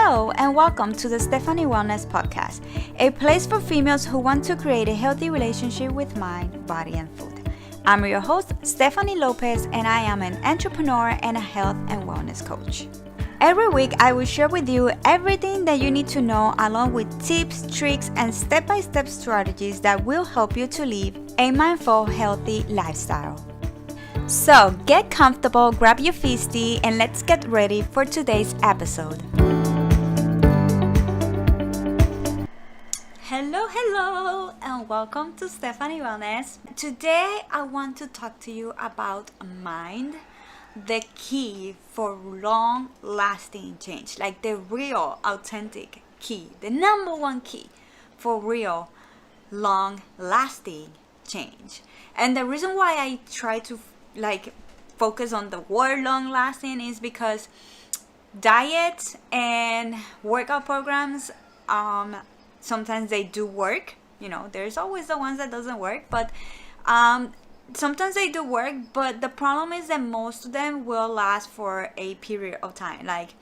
Hello and welcome to the Stephanie Wellness Podcast, a place for females who want to create a healthy relationship with mind, body, and food. I'm your host, Stephanie Lopez, and I am an entrepreneur and a health and wellness coach. Every week, I will share with you everything that you need to know, along with tips, tricks, and step-by-step strategies that will help you to live a mindful, healthy lifestyle. So get comfortable, grab your feasty, and let's get ready for today's episode. Hello, and welcome to Stephanie Wellness. Today, I want to talk to you about mind, the key for long-lasting change, like the real, authentic key, the number one key for real, long-lasting change. And the reason why I try to focus on the word long-lasting is because diets and workout programs, sometimes they do work. You know, there's always the ones that doesn't work, but sometimes they do work. But the problem is that most of them will last for a period of time. Like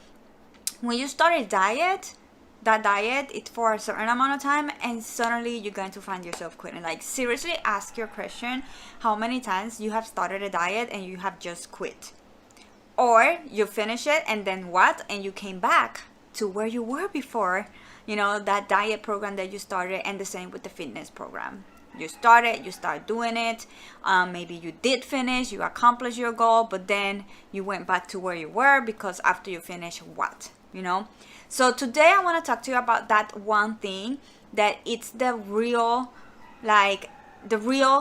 when you start a diet, that diet it's for a certain amount of time, and suddenly you're going to find yourself quitting. Like seriously, ask your question: how many times you have started a diet and you have just quit, or you finish it and then what, and you came back to where you were before, you know, that diet program that you started. And the same with the fitness program. You started, you start doing it, maybe you did finish, you accomplished your goal, but then you went back to where you were because after you finish what, you know. So today I want to talk to you about that one thing, that it's the real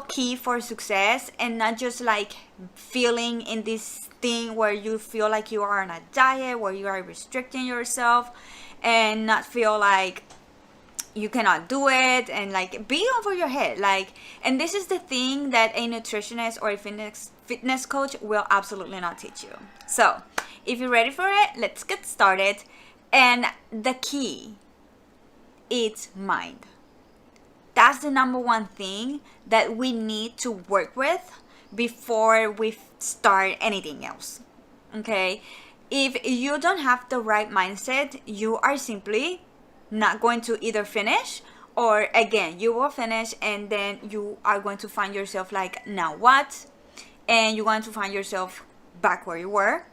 key for success, and not just like feeling in this thing where you feel like you are on a diet, where you are restricting yourself and not feel like you cannot do it, and like be over your head. And this is the thing that a nutritionist or a fitness coach will absolutely not teach you. So if you're ready for it, let's get started. And the key, it's mind. That's the number one thing that we need to work with before we start anything else. Okay? If you don't have the right mindset, you are simply not going to either finish, or again, you will finish and then you are going to find yourself like, now what? And you're going to find yourself back where you were.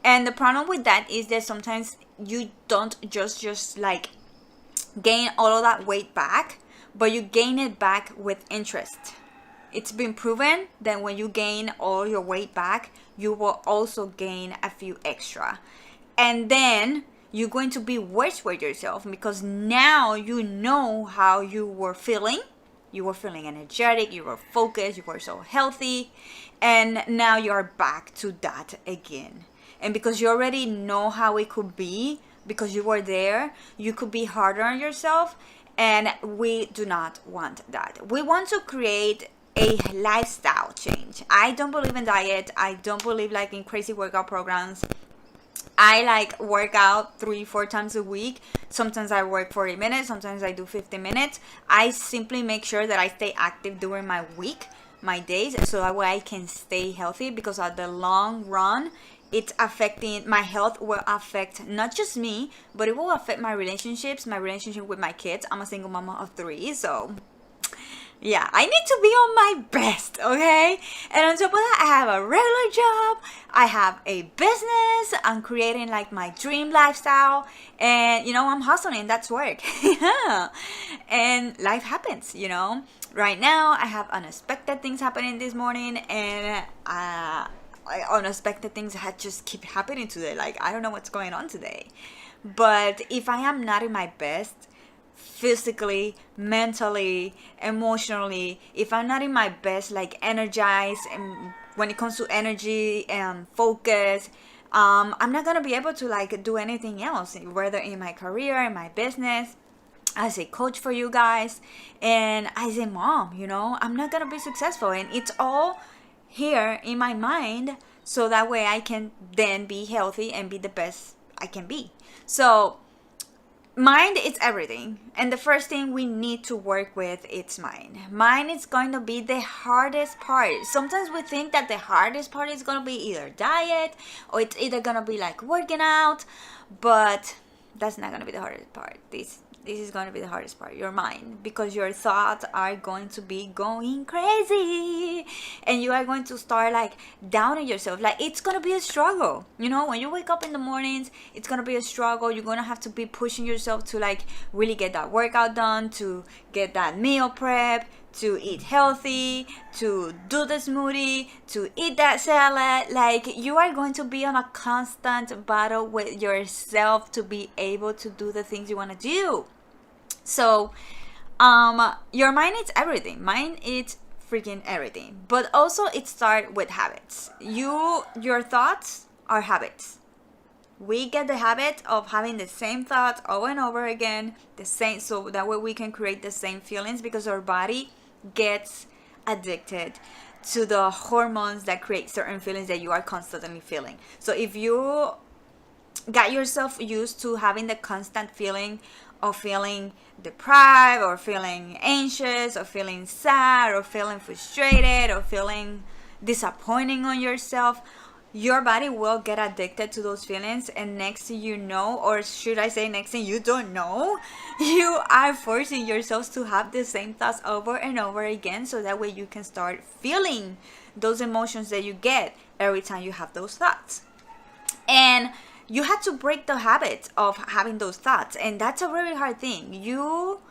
And the problem with that is that sometimes you don't just like gain all of that weight back, but you gain it back with interest. It's been proven that when you gain all your weight back, you will also gain a few extra. And then you're going to be worse with yourself because now you know how you were feeling. You were feeling energetic, you were focused, you were so healthy, and now you are back to that again. And because you already know how it could be, because you were there, you could be harder on yourself, and we do not want that. We want to create a lifestyle change. I don't believe in diet. I don't believe in crazy workout programs. I work out 3-4 times a week. Sometimes I work 40 minutes. Sometimes I do 50 minutes. I simply make sure that I stay active during my week, my days, so that way I can stay healthy, because at the long run, it's affecting my health. Will affect not just me, but it will affect my relationships, my relationship with my kids. I'm a single mama of 3, so yeah, I need to be on my best, okay? And on top of that, I have a regular job, I have a business, I'm creating my dream lifestyle, and I'm hustling. That's work. Yeah. And life happens, Right now, I have unexpected things happening this morning, and unexpected things had just keep happening today. I don't know what's going on today. But if I am not in my best, physically, mentally, emotionally, if I'm not in my best, energized, and when it comes to energy and focus, I'm not gonna be able to do anything else, whether in my career, in my business, as a coach for you guys, and as a mom. I'm not gonna be successful, and it's all here in my mind, so that way I can then be healthy and be the best I can be. So mind is everything, and the first thing we need to work with is mind. Mind is going to be the hardest part. Sometimes we think that the hardest part is going to be either diet, or it's either going to be working out, but That's not gonna be the hardest part. This is gonna be the hardest part, your mind, because your thoughts are going to be going crazy, and you are going to start like downing yourself. Like, it's gonna be a struggle, you know, when you wake up in the mornings. It's gonna be a struggle. You're gonna have to be pushing yourself to like really get that workout done, to get that meal prep, to eat healthy, to do the smoothie, to eat that salad. Like, you are going to be on a constant battle with yourself to be able to do the things you want to do. So your mind is everything. Mind is freaking everything. But also it starts with habits. Your thoughts are habits. We get the habit of having the same thoughts over and over again, the same, so that way we can create the same feelings, because our body gets addicted to the hormones that create certain feelings that you are constantly feeling. So if you got yourself used to having the constant feeling of feeling deprived, or feeling anxious, or feeling sad, or feeling frustrated, or feeling disappointing on yourself, your body will get addicted to those feelings, and next thing you know, or should I say next thing you don't know, you are forcing yourselves to have the same thoughts over and over again, so that way you can start feeling those emotions that you get every time you have those thoughts. And you have to break the habit of having those thoughts, and that's a very hard thing. You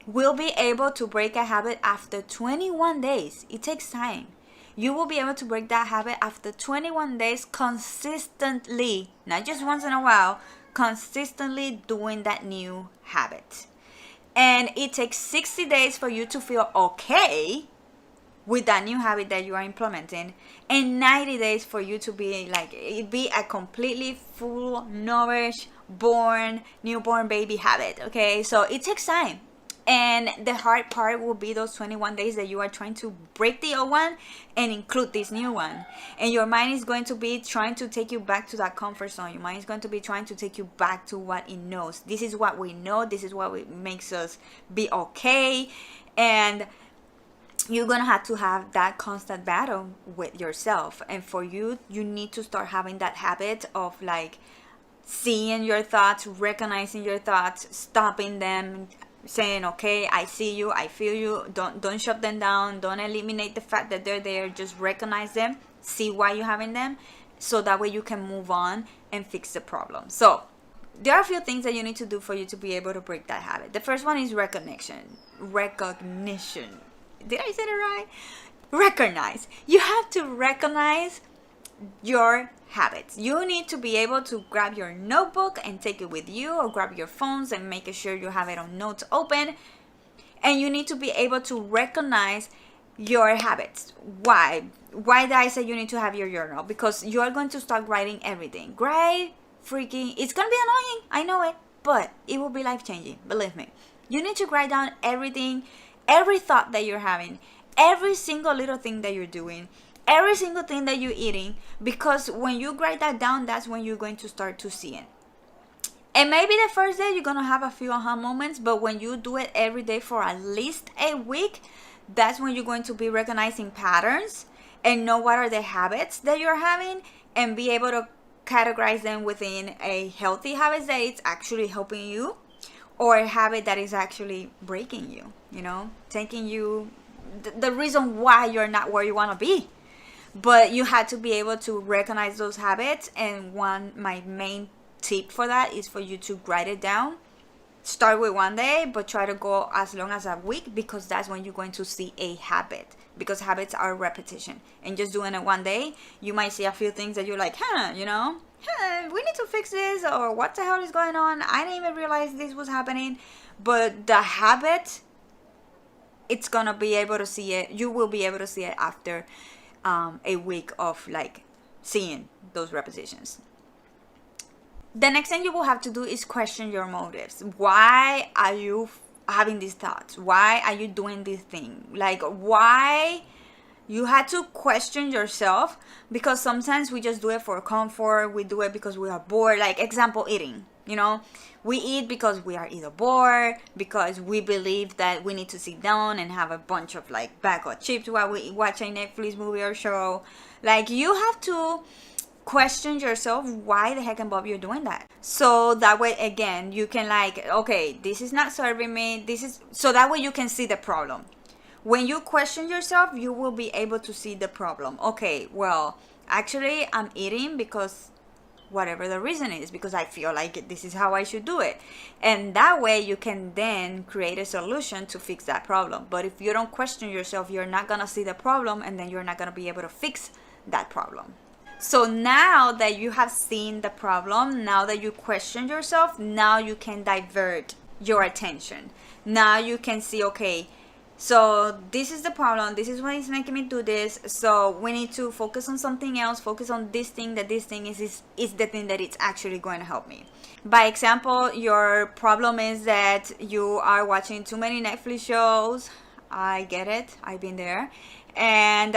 will be able to break a habit after 21 days. It takes time. You will be able to break that habit after 21 days consistently, not just once in a while, consistently doing that new habit. And it takes 60 days for you to feel okay with that new habit that you are implementing, and 90 days for you to be like, it be a completely full, nourished, newborn baby habit. Okay, so it takes time. And the hard part will be those 21 days that you are trying to break the old one and include this new one. And your mind is going to be trying to take you back to that comfort zone. Your mind is going to be trying to take you back to what it knows. This is what we know. This is what makes us be okay. And you're going to have that constant battle with yourself. And for you, you need to start having that habit of like seeing your thoughts, recognizing your thoughts, stopping them, saying, okay, I see you, I feel you. Don't shut them down. Don't eliminate the fact that they're there. Just recognize them, see why you're having them, so that way you can move on and fix the problem. So there are a few things that you need to do for you to be able to break that habit. The first one is recognition. Did I say it right? Recognize. You have to recognize your habits. You need to be able to grab your notebook and take it with you, or grab your phones and make sure you have it on notes open. And you need to be able to recognize your habits. Why did I say you need to have your journal? Because you are going to start writing everything. It's gonna be annoying, I know it, but it will be life-changing, believe me. You need to write down everything, every thought that you're having, every single little thing that you're doing, every single thing that you're eating, because when you write that down, that's when you're going to start to see it. And maybe the first day you're going to have a few aha moments, but when you do it every day for at least a week, that's when you're going to be recognizing patterns and know what are the habits that you're having, and be able to categorize them within a healthy habit that it's actually helping you, or a habit that is actually breaking you, taking you the reason why you're not where you want to be. But you had to be able to recognize those habits. And my main tip for that is for you to write it down. Start with one day, but try to go as long as a week, because that's when you're going to see a habit. Because habits are repetition. And just doing it one day, you might see a few things that you're like, we need to fix this, or what the hell is going on? I didn't even realize this was happening. But the habit, it's gonna be able to see it. You will be able to see it after a week of like seeing those repetitions. The next thing you will have to do is question your motives. Why are you having these thoughts? Why are you doing this thing? Like, why? You had to question yourself, because sometimes we just do it for comfort. We do it because we are bored. Like, example, eating. We eat because we are either bored, because we believe that we need to sit down and have a bunch of like bag of chips while we watch a Netflix movie or show. Like, you have to question yourself why the heck and Bob you're doing that. So that way, again, you can like, okay, this is not serving me. So that way you can see the problem. When you question yourself, you will be able to see the problem. Okay, well, actually, I'm eating because whatever the reason is, because I feel like this is how I should do it. And that way you can then create a solution to fix that problem. But if you don't question yourself, you're not going to see the problem, and then you're not going to be able to fix that problem. So now that you have seen the problem, now that you question yourself, now you can divert your attention. Now you can see, okay, so this is the problem. This is what is making me do this. So we need to focus on something else. Focus on this thing. That this thing is the thing that it's actually going to help me. By example, your problem is that you are watching too many Netflix shows. I get it. I've been there. And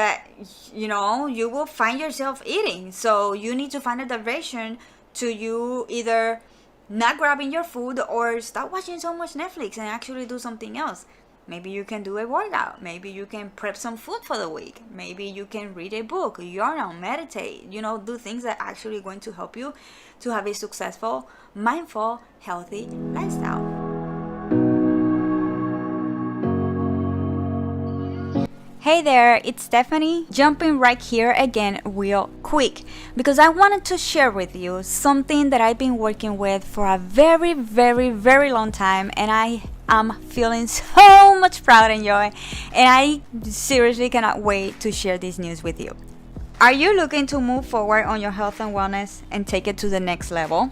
you will find yourself eating. So you need to find a diversion to you either not grabbing your food or stop watching so much Netflix and actually do something else. Maybe you can do a workout. Maybe you can prep some food for the week. Maybe you can read a book, journal, meditate, do things that are actually going to help you to have a successful, mindful, healthy lifestyle. Hey there, it's Stephanie, jumping right here again real quick because I wanted to share with you something that I've been working with for a very, very, very long time, and I am feeling so much pride and joy, and I seriously cannot wait to share this news with you. Are you looking to move forward on your health and wellness and take it to the next level?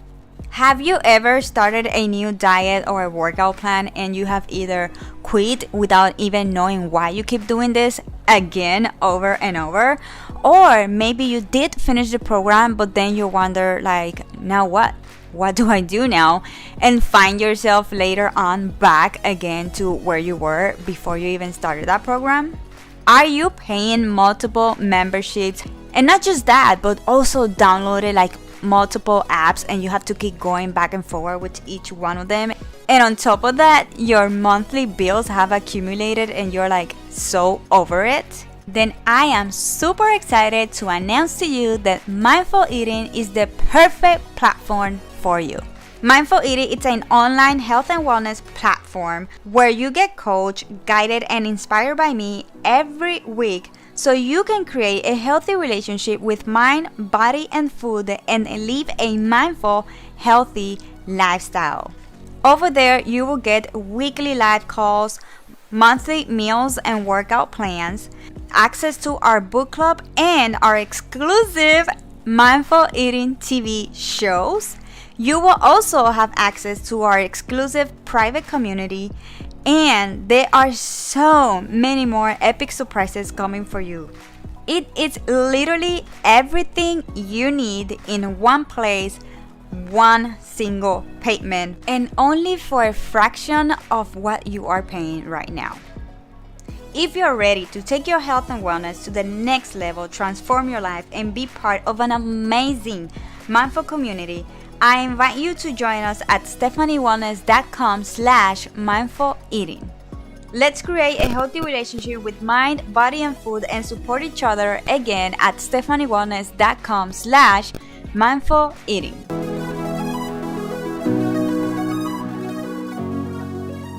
Have you ever started a new diet or a workout plan and you have either quit without even knowing why you keep doing this again over and over? Or maybe you did finish the program but then you wonder like, now what? What do I do now? And find yourself later on back again to where you were before you even started that program? Are you paying multiple memberships? And not just that, but also downloaded like multiple apps and you have to keep going back and forward with each one of them, and on top of that your monthly bills have accumulated and you're like so over it? Then I am super excited to announce to you that Mindful Eating is the perfect platform for you. Mindful Eating is an online health and wellness platform where you get coached, guided, and inspired by me every week so you can create a healthy relationship with mind, body, and food and live a mindful, healthy lifestyle. Over there, you will get weekly live calls, monthly meals and workout plans, access to our book club and our exclusive Mindful Eating TV shows. You will also have access to our exclusive private community, and there are so many more epic surprises coming for you. It is literally everything you need in one place, one single payment, and only for a fraction of what you are paying right now. If you're ready to take your health and wellness to the next level, transform your life, and be part of an amazing mindful community, I invite you to join us at stephaniewellness.com/mindful eating. Let's create a healthy relationship with mind, body, and food and support each other again at stephaniewellness.com/mindful eating.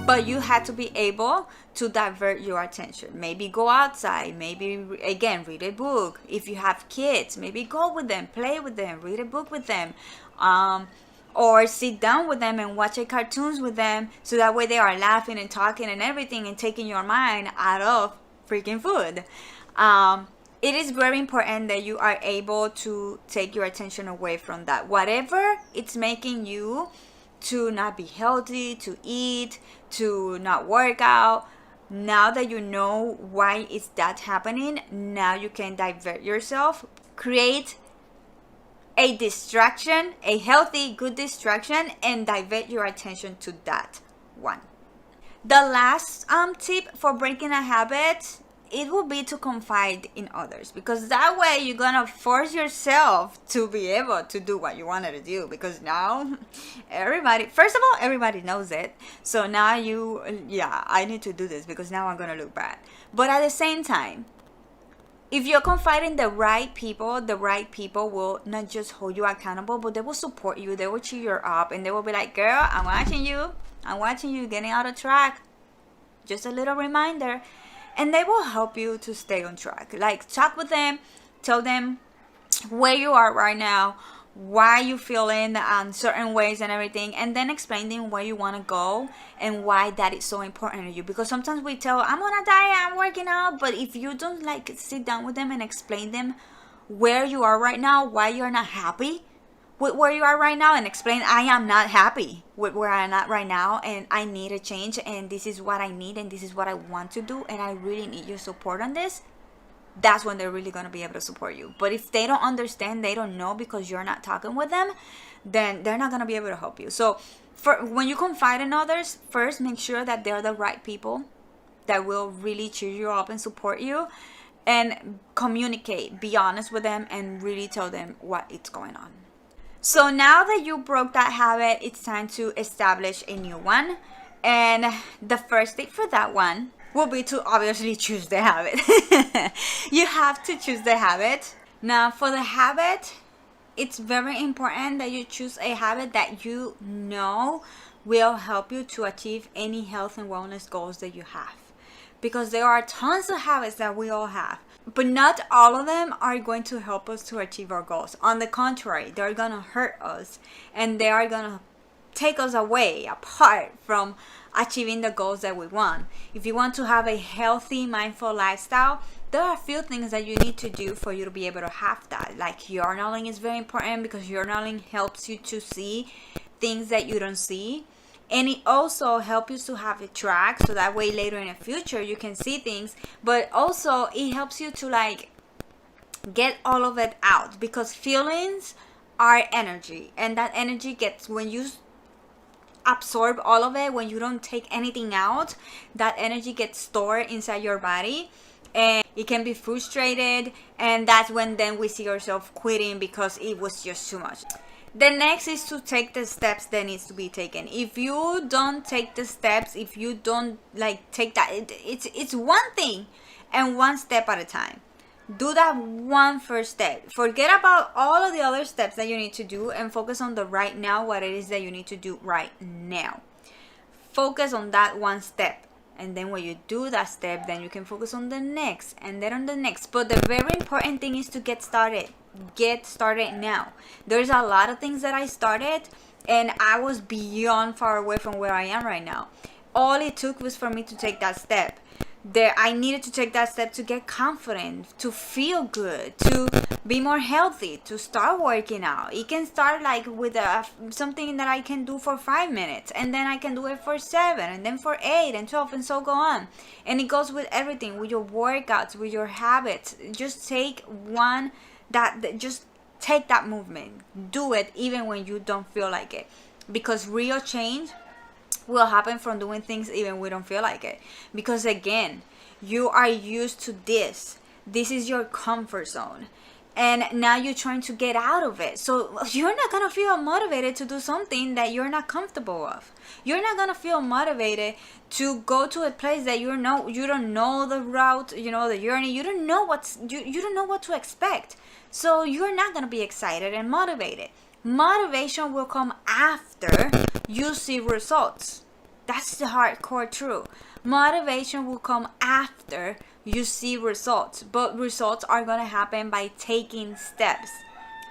But you had to be able to divert your attention. Maybe go outside. Maybe, again, read a book. If you have kids, maybe go with them, play with them, read a book with them. Or sit down with them and watch cartoons with them, so that way they are laughing and talking and everything and taking your mind out of freaking food. It is very important that you are able to take your attention away from that. Whatever it's making you to not be healthy, to eat, to not work out, now that you know why is that happening, now you can divert yourself, create a distraction, a healthy, good distraction, and divert your attention to that one. The last tip for breaking a habit, it will be to confide in others, because that way you're gonna force yourself to be able to do what you wanted to do, because now everybody, first of all, everybody knows it. So now I need to do this because now I'm gonna look bad. But at the same time, If you're confiding the right people will not just hold you accountable, but they will support you. They will cheer you up, and they will be like, girl, I'm watching you. I'm watching you getting out of track. Just a little reminder. And they will help you to stay on track. Like, talk with them, tell them where you are right now, why you feeling certain ways and everything, and then explain them where you want to go and why that is so important to you. Because sometimes we tell, I'm on a diet, I'm working out, but if you don't like sit down with them and explain them where you are right now, why you're not happy with where you are right now, and explain, I am not happy with where I'm at right now, and I need a change, and this is what I need, and this is what I want to do, and I really need your support on this. That's when they're really going to be able to support you. But if they don't understand, they don't know because you're not talking with them, then they're not going to be able to help you. So when you confide in others, first make sure that they're the right people that will really cheer you up and support you, and communicate, be honest with them, and really tell them what is going on. So now that you broke that habit, it's time to establish a new one. And the first step for that one will be to obviously choose the habit. You have to choose the habit. Now, for the habit, it's very important that you choose a habit that you know will help you to achieve any health and wellness goals that you have. Because there are tons of habits that we all have, but not all of them are going to help us to achieve our goals. On the contrary, they're going to hurt us, and they are going to take us away, apart from achieving the goals that we want. If you want to have a healthy, mindful lifestyle, there are a few things that you need to do for you to be able to have that. Like, journaling is very important, because journaling helps you to see things that you don't see. And it also helps you to have a track, so that way later in the future you can see things. But also it helps you to like get all of it out, because feelings are energy, and that energy gets, when you absorb all of it, when you don't take anything out, that energy gets stored inside your body, and it can be frustrated, and that's when then we see ourselves quitting because it was just too much. The next is to take the steps that needs to be taken. If you don't take the steps, if you don't like take that, it's one thing and one step at a time. Do that one first step. Forget about all of the other steps that you need to do, and focus on the right now, what it is that you need to do right now. Focus on that one step. And then when you do that step, then you can focus on the next, and then on the next. But the very important thing is to get started. Get started now. There's a lot of things that I started, and I was beyond far away from where I am right now. All it took was for me to take that step. I needed to take that step to get confident, to feel good, to be more healthy, to start working out. It can start like with something that I can do for 5 minutes, and then I can do it for 7, and then for 8 and 12, and so go on. And it goes with everything, with your workouts, with your habits. Just take one just take that movement. Do it even when you don't feel like it, because real change will happen from doing things even we don't feel like it. Because again, you are used to this is your comfort zone, and now you're trying to get out of it. So you're not gonna feel motivated to do something that you're not comfortable with. You're not gonna feel motivated to go to a place that you don't know the route, the journey. You don't know you don't know what to expect. So you're not gonna be excited and motivated. Motivation will come after you see results. That's the hardcore truth. Motivation will come after you see results, but results are going to happen by taking steps.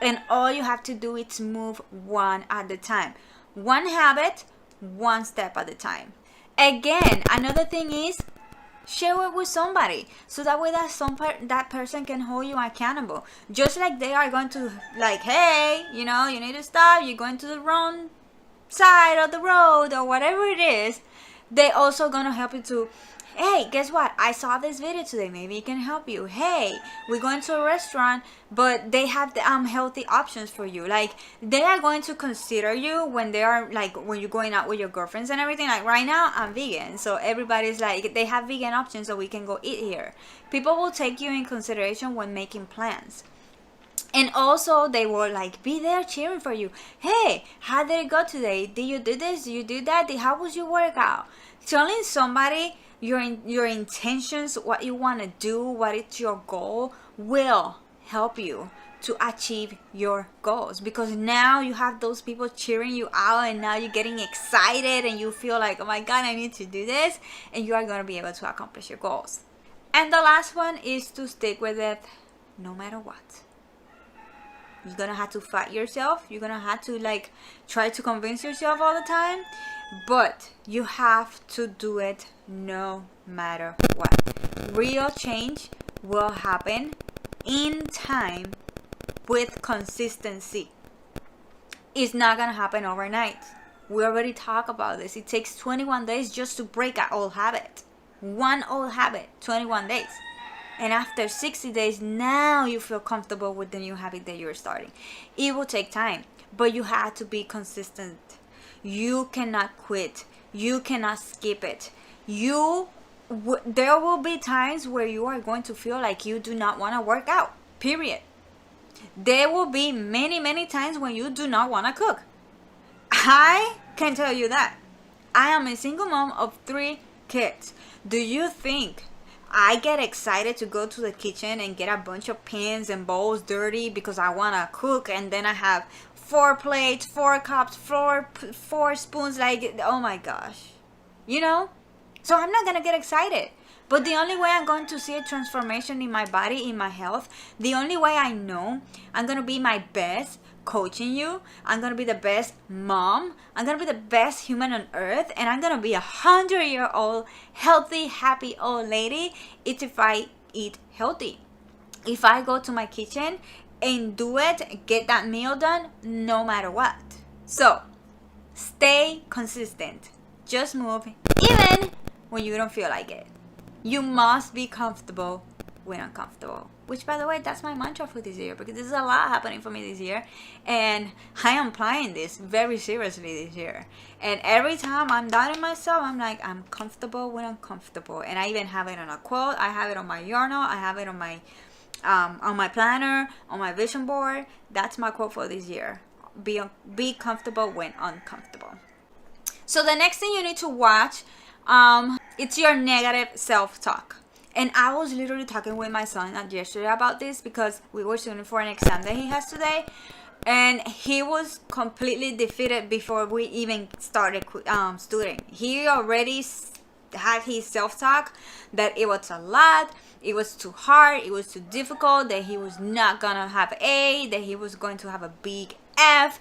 And all you have to do is move one at a time. One habit, one step at a time. Again, another thing is, share it with somebody, so that way that person can hold you accountable. Just like they are going to like, hey, you need to stop, you're going to the wrong side of the road or whatever it is. They also gonna help you to, hey, guess what, I saw this video today, maybe it can help you. Hey, we're going to a restaurant, but they have the healthy options for you. Like, they are going to consider you when they are like, when you're going out with your girlfriends and everything. Like, right now I'm vegan, so everybody's like, they have vegan options, so we can go eat here. People will take you in consideration when making plans. And also they will like be there cheering for you. Hey, how did it go today? Did you do this? Did you do that? How was your workout? Telling somebody your intentions, what you want to do, what is your goal, will help you to achieve your goals, because now you have those people cheering you out, and now you're getting excited and you feel like, oh my god, I need to do this, and you are going to be able to accomplish your goals. And the last one is to stick with it no matter what. You're gonna have to fight yourself. You're gonna have to like try to convince yourself all the time, but you have to do it no matter what. Real change will happen in time with consistency. It's not gonna happen overnight. We already talked about this. It takes 21 days just to break an old habit. One old habit, 21 days. And after 60 days, now you feel comfortable with the new habit that you're starting. It will take time, but you have to be consistent. You cannot quit. You cannot skip it. There will be times where you are going to feel like you do not want to work out, period. There will be many, many times when you do not want to cook. I can tell you that. I am a single mom of 3 kids. Do you think I get excited to go to the kitchen and get a bunch of pans and bowls dirty because I want to cook, and then I have 4 plates, 4 cups, 4 spoons, like, oh my gosh. You know? So I'm not going to get excited. But the only way I'm going to see a transformation in my body, in my health, the only way I know I'm going to be my best coaching you, I'm going to be the best mom, I'm going to be the best human on earth, and I'm going to be 100-year-old, healthy, happy old lady, it's if I eat healthy. If I go to my kitchen and do it, get that meal done, no matter what. So, stay consistent. Just move, even when you don't feel like it. You must be comfortable when uncomfortable. Which, by the way, that's my mantra for this year, because there's a lot happening for me this year, and I am applying this very seriously this year. And every time I'm doubting myself, I'm like, I'm comfortable when uncomfortable. And I even have it on a quote. I have it on my journal. I have it on my planner, on my vision board. That's my quote for this year. Be comfortable when uncomfortable. So the next thing you need to watch, it's your negative self-talk. And I was literally talking with my son yesterday about this, because we were studying for an exam that he has today, and he was completely defeated before we even started studying. He already had his self-talk that it was a lot, it was too hard, it was too difficult, that he was not gonna have A, that he was going to have a big F.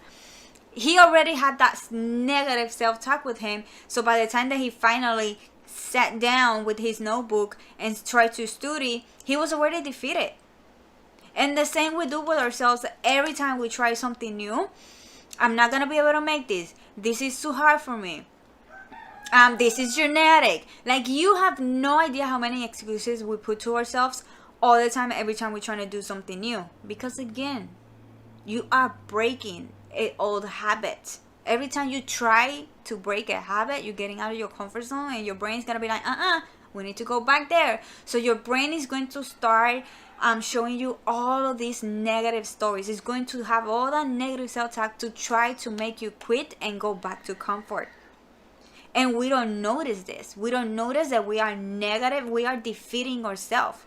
He already had that negative self-talk with him. So by the time that he finally sat down with his notebook and tried to study, he was already defeated. And the same we do with ourselves every time we try something new. I'm not gonna be able to make this. This is too hard for me. This is genetic. Like, you have no idea how many excuses we put to ourselves all the time, every time we're trying to do something new. Because again, you are breaking an old habit. Every time you try to break a habit, you're getting out of your comfort zone, and your brain's gonna be like, we need to go back there. So your brain is going to start showing you all of these negative stories. It's going to have all that negative self-talk to try to make you quit and go back to comfort. And we don't notice this. We don't notice that we are negative. We are defeating ourselves.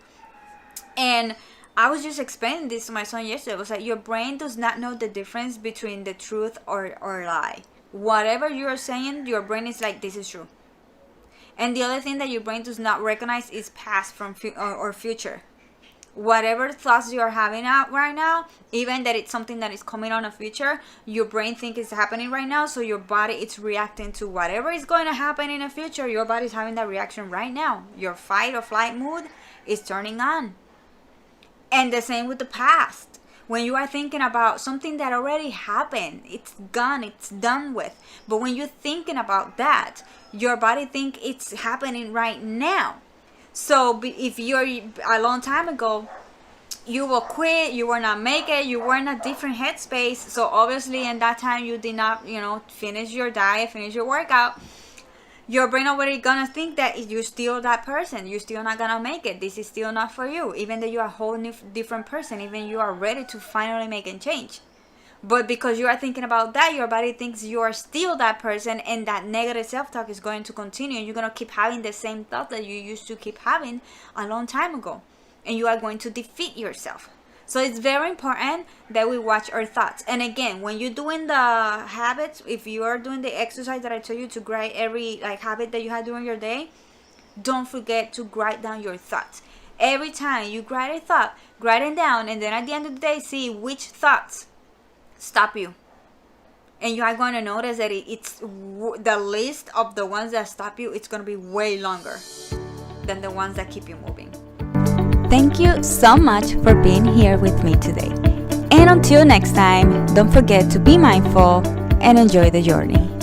And I was just explaining this to my son yesterday. It was like, your brain does not know the difference between the truth or lie. Whatever you're saying, your brain is like, this is true. And the other thing that your brain does not recognize is past from or future. Whatever thoughts you are having out right now, even that it's something that is coming on a future, your brain thinks it's happening right now. So your body, it's reacting to whatever is going to happen in the future. Your body's having that reaction right now. Your fight or flight mood is turning on. And the same with the past. When you are thinking about something that already happened, it's gone, it's done with. But when you're thinking about that, your body thinks it's happening right now. So if you're a long time ago, you will quit, you will not make it, you were in a different headspace. So obviously in that time you did not, finish your diet, finish your workout. Your brain already gonna think that you're still that person. You're still not gonna make it. This is still not for you. Even though you're a whole new different person. Even you are ready to finally make a change. But because you are thinking about that, your body thinks you are still that person, and that negative self-talk is going to continue. You're gonna keep having the same thought that you used to keep having a long time ago. and you are going to defeat yourself. So it's very important that we watch our thoughts. And again, when you're doing the habits, if you are doing the exercise that I told you to write every like habit that you had during your day, don't forget to write down your thoughts. Every time you write a thought, write it down, and then at the end of the day, see which thoughts stop you. And you are going to notice that it's the list of the ones that stop you, it's going to be way longer than the ones that keep you moving. Thank you so much for being here with me today. And until next time, don't forget to be mindful and enjoy the journey.